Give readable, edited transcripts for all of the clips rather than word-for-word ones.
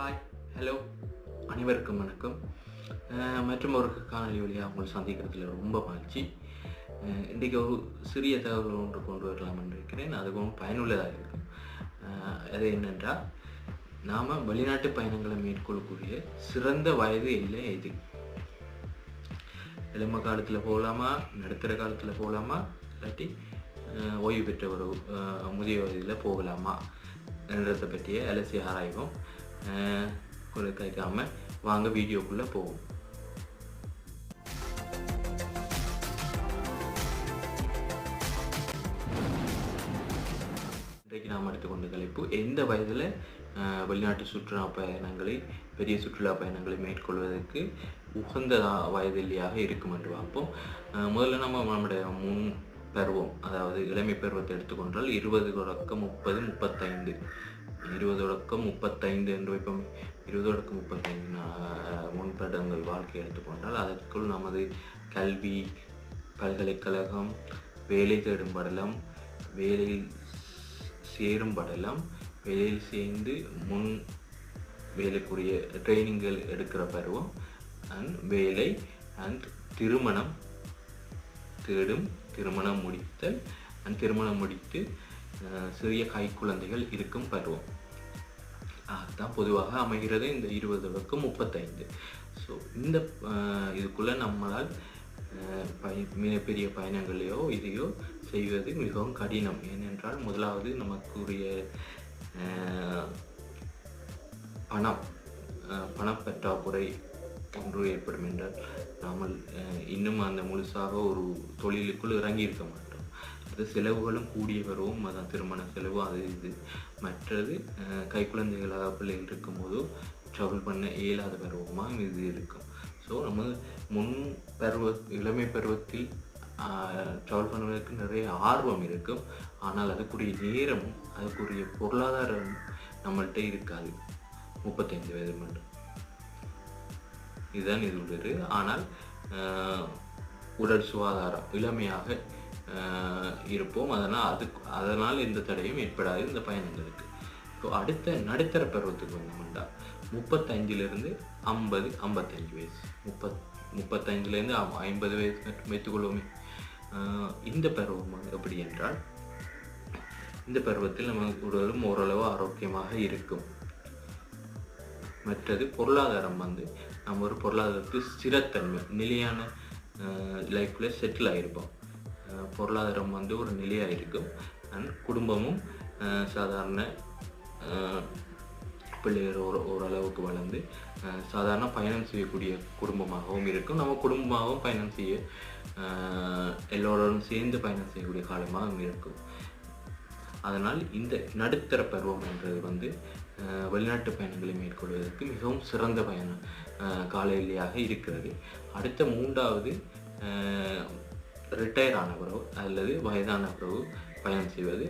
Hi, hello, அனைவருக்கும் வணக்கம். மற்றும் ஒரு காணொலி வழியாக உங்களை சந்திக்கிறதுல ரொம்ப மகிழ்ச்சி. இன்றைக்கி ஒரு சிறிய தகவல் ஒன்று கொண்டு வரலாம் என்று இருக்கிறேன். அதுவும் பயனுள்ளதாக இருக்கும். அது என்னென்றால், நாம் வெளிநாட்டு பயணங்களை மேற்கொள்ளக்கூடிய சிறந்த வயது எல்லை எது? இளம காலத்தில் போகலாமா, நடுத்தர காலத்தில் போகலாமா, இல்லாட்டி ஓய்வு பெற்ற ஒரு முதிய வயதில் போகலாமா என்றதை பற்றிய அலசி ஆராய்வோம். கேட்காம வாங்க வீடியோக்குள்ளே போவோம். இன்றைக்கு நாம் எடுத்துக்கொண்ட தலைப்பு, எந்த வயதில் வெளிநாட்டு சுற்றுலா பயணங்களை, பெரிய சுற்றுலா பயணங்களை மேற்கொள்வதற்கு உகந்த வயதில்லையாக இருக்கும் என்று பார்ப்போம். முதல்ல நம்முடைய முன் பருவம், அதாவது இளமை பருவத்தை எடுத்துக்கொண்டால் 20 தொடக்கம் 30, 35, 20 தொடக்கம் 35 என்று வைப்போம். 20 தொடக்கம் 35 முன்படங்கள் வாழ்க்கை எடுத்துக்கொண்டால் அதற்குள் நமது கல்வி, பல்கலைக்கழகம், வேலை தேடும் படலம், வேலையில் சேரும் படலம், வேலையில் சேர்ந்து முன் வேலைக்குரிய ட்ரைனிங்கள் எடுக்கிற பருவம், அண்ட் வேலை அண்ட் திருமணம் தேடும், திருமணம் முடித்தல் அண்ட் திருமணம் முடித்து சிறிய கைக்குழந்தைகள் இருக்கும் பருவம். அதுதான் பொதுவாக அமைகிறது இந்த 20 தொடக்கம் 35. ஸோ இந்த இதுக்குள்ளே நம்மளால் மிகப்பெரிய பயணங்களையோ இதையோ செய்வது மிகவும் கடினம். ஏனென்றால் முதலாவது நமக்குரிய பணப்பற்றாக்குறை ஒன்று ஏற்படும் என்றால் நாம் இன்னும் அந்த முழுசாக ஒரு தொழிலுக்குள் இறங்கி இருக்க மாட்டோம். அது செலவுகளும் கூடிய வருவோம். அதான் திருமண செலவு, அது இது. மற்றது கைக்குழந்தைகளாக பிள்ளைகள் இருக்கும்போது ட்ராவல் பண்ண இயலாத பருவமாக இது இருக்கும். ஸோ நம்ம இளமை பருவத்தில் ட்ராவல் பண்ணுவதற்கு நிறைய ஆர்வம் இருக்கும். ஆனால் அதுக்குரிய நேரமும் அதுக்குரிய பொருளாதாரம் நம்மள்கிட்ட இருக்காது. 35 வயது மட்டும் இதுதான் இது உள்ளது. ஆனால் உடல் சுகாதாரம் இளமையாக இருப்போம். அதனால் எந்த தடையும் ஏற்படாது இந்த பயணங்களுக்கு. ஸோ அடுத்த நடுத்தர பருவத்துக்கு வந்தோம்னா 35 50, 55 வயசு, 35 50 வயசு மட்டும் வைத்துக்கொள்வோமே. இந்த பருவம் எப்படி என்றால், இந்த பருவத்தில் நம்ம உடலும் ஓரளவு ஆரோக்கியமாக இருக்கும். மற்றது பொருளாதாரம் நம்ம ஒரு பொருளாதாரத்துக்கு ஸ்திரத்தன்மை, நிலையான லைஃப்பில் செட்டில் ஆகிருப்போம். பொருளாதாரம் ஒரு நிலையாக இருக்கும். அண்ட் குடும்பமும் சாதாரண பிள்ளைகள் ஓரளவுக்கு வளர்ந்து சாதாரண பயணம் செய்யக்கூடிய குடும்பமாகவும் இருக்கும். நம்ம குடும்பமாகவும் பயணம் செய்ய, எல்லோரும் சேர்ந்து பயணம் செய்யக்கூடிய காலமாகவும் இருக்கும். அதனால் இந்த நடுத்தர பருவம் என்றது வெளிநாட்டு பயணங்களை மேற்கொள்வதற்கு மிகவும் சிறந்த கால எல்லையாக இருக்கிறது. அடுத்த மூன்றாவது ரிட்டையர் ஆன பிறகு அல்லது வயதான பிறகு பயணம் செய்வது.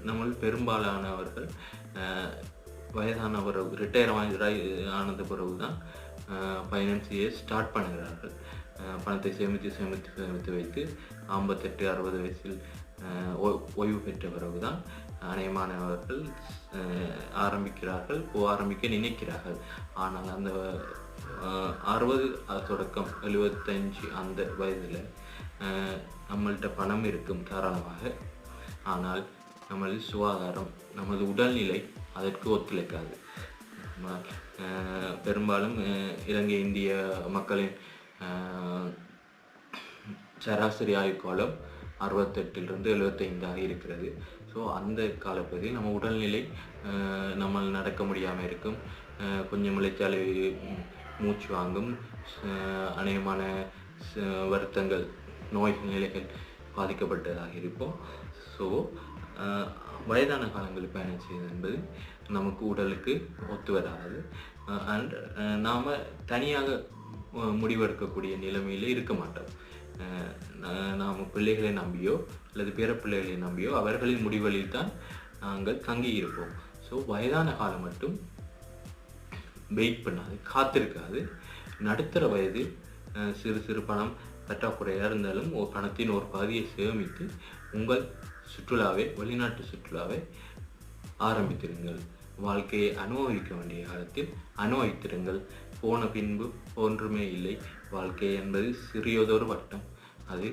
நம்ம பெரும்பாலானவர்கள் வயதான பிறகு, ரிட்டையர் ஆனது பிறகு தான் பயணம் செய்ய ஸ்டார்ட் பண்ணுகிறார்கள். பணத்தை சேமித்து வைத்து 58, 60 வயசில் ஓய்வு பெற்ற பிறகு தான் அநேகமானவர்கள் ஆரம்பிக்க நினைக்கிறார்கள். ஆனால் அந்த 60 தொடக்கம் 75 அந்த வயதில் நம்மள்கிட்ட பணம் இருக்கும் தாராளமாக. ஆனால் நமது சுகாதாரம், நமது உடல்நிலை அதற்கு ஒத்துழைக்காது. பெரும்பாலும் இலங்கை இந்திய மக்களின் சராசரி ஆயுட்காலம் 68 75 இருக்கிறது. ஸோ அந்த காலப்பகுதியில் நம்ம உடல்நிலை, நம்ம நடக்க முடியாமல் இருக்கும், கொஞ்சம் முளைச்சாலே மூச்சு வாங்கும், அநேகமான வருத்தங்கள், நோய் நிலைகள் பாதிக்கப்பட்டதாக இருப்போம். ஸோ வயதான காலங்களில் பயணம் செய்வது என்பது நமக்கு உடலுக்கு ஒத்து வராது. அண்ட் நாம் தனியாக முடிவெடுக்கக்கூடிய நிலைமையில் இருக்க மாட்டோம். நாம் பிள்ளைகளை நம்பியோ அல்லது பிற பிள்ளைகளை நம்பியோ அவர்களின் முடிவுகளில் தான் நாங்கள் தங்கி இருப்போம். ஸோ வயதான காலம் மட்டும் வெயிட் பண்ணாது, காத்திருக்காது. நடுத்தர வயதில் சிறு சிறு பணம் பற்றாக்குறையாக இருந்தாலும் ஒரு பணத்தின் ஒரு பகுதியை சேமித்து உங்கள் வெளிநாட்டு சுற்றுலாவை ஆரம்பித்திருங்கள். வாழ்க்கையை அனுபவிக்க வேண்டிய காலத்தில் அனுபவித்திருங்கள். போன பின்பு ஒன்றுமே இல்லை. வாழ்க்கை என்பது சிறியதொரு வட்டம். அது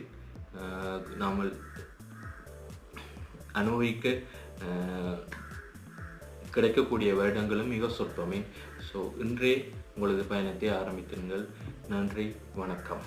நாம் அனுபவிக்க கிடைக்கக்கூடிய வருடங்களும் மிக சொற்பமே. ஸோ இன்றே உங்களது பயணத்தை ஆரம்பித்திருங்கள். நன்றி, வணக்கம்.